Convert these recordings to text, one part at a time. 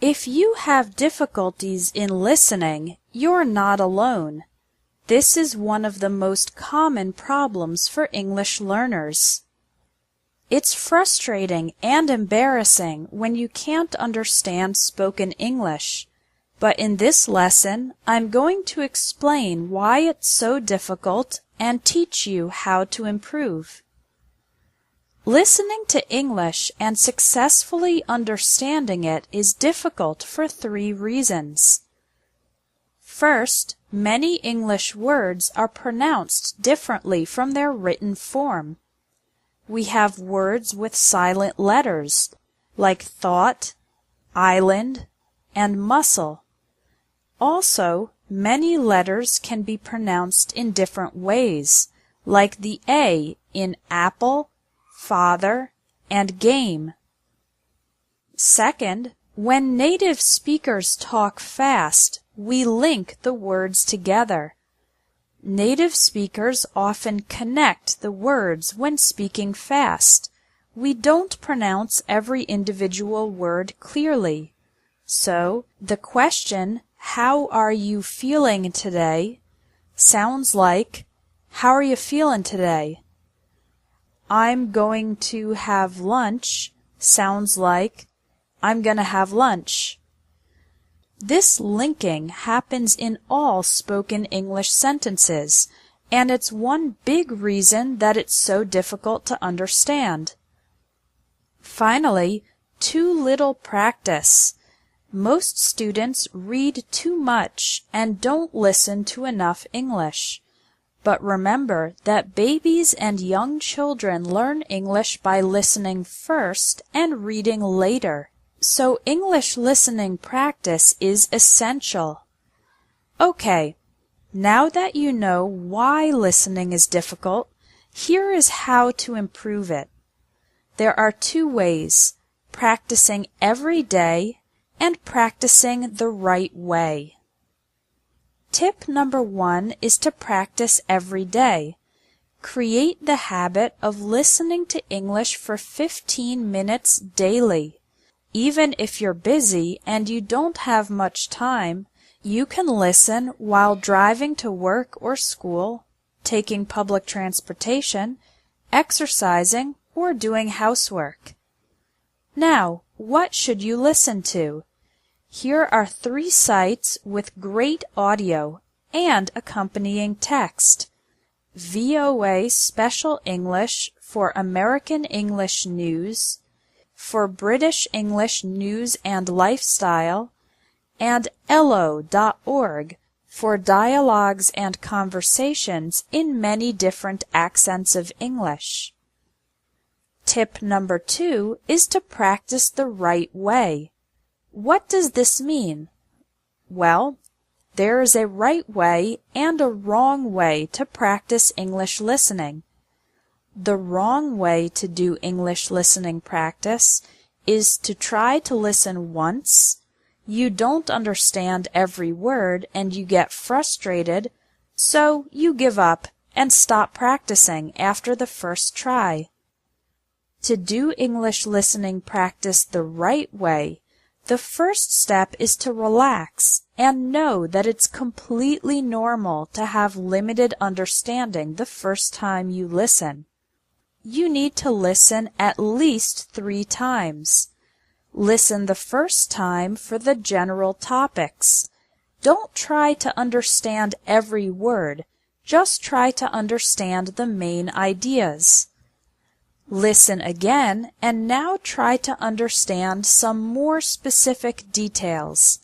If you have difficulties in listening, you're not alone. This is one of the most common problems for English learners. It's frustrating and embarrassing when you can't understand spoken English, but in this lesson, I'm going to explain why it's so difficult and teach you how to improve. Listening to English and successfully understanding it is difficult for 3 reasons. First, many English words are pronounced differently from their written form. We have words with silent letters, like thought, island, and muscle. Also, many letters can be pronounced in different ways, like the A in apple, father, and game. Second, when native speakers talk fast, we link the words together. Native speakers often connect the words when speaking fast. We don't pronounce every individual word clearly. So, the question, "How are you feeling today?" sounds like, "How are you feeling today?" "I'm going to have lunch" sounds like, "I'm gonna have lunch." This linking happens in all spoken English sentences, and it's one big reason that it's so difficult to understand. Finally, too little practice. Most students read too much and don't listen to enough English. But remember that babies and young children learn English by listening first and reading later. So English listening practice is essential. Okay, now that you know why listening is difficult, here is how to improve it. There are 2 ways, practicing every day and practicing the right way. Tip number 1 is to practice every day. Create the habit of listening to English for 15 minutes daily. Even if you're busy and you don't have much time, you can listen while driving to work or school, taking public transportation, exercising, or doing housework. Now, what should you listen to? Here are 3 sites with great audio and accompanying text. VOA Special English for American English News, for British English News and Lifestyle, and Ello.org for dialogues and conversations in many different accents of English. Tip number 2 is to practice the right way. What does this mean? Well, there is a right way and a wrong way to practice English listening. The wrong way to do English listening practice is to try to listen once, you don't understand every word and you get frustrated, so you give up and stop practicing after the first try. To do English listening practice the right way, the first step is to relax and know that it's completely normal to have limited understanding the first time you listen. You need to listen at least 3 times. Listen the first time for the general topics. Don't try to understand every word, just try to understand the main ideas. Listen again and now try to understand some more specific details.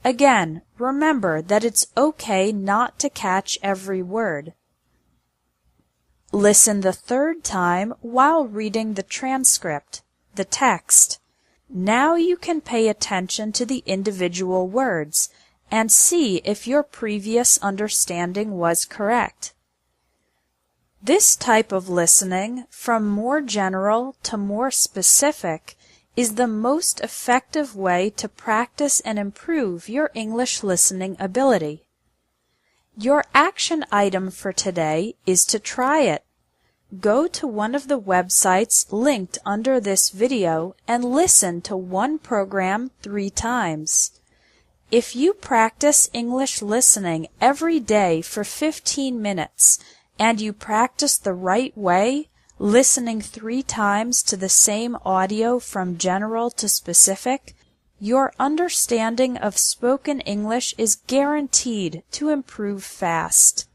Again, remember that it's okay not to catch every word. Listen the 3rd time while reading the transcript, the text. Now you can pay attention to the individual words and see if your previous understanding was correct. This type of listening, from more general to more specific, is the most effective way to practice and improve your English listening ability. Your action item for today is to try it. Go to one of the websites linked under this video and listen to one program 3 times. If you practice English listening every day for 15 minutes and you practice the right way, listening 3 times to the same audio from general to specific, your understanding of spoken English is guaranteed to improve fast.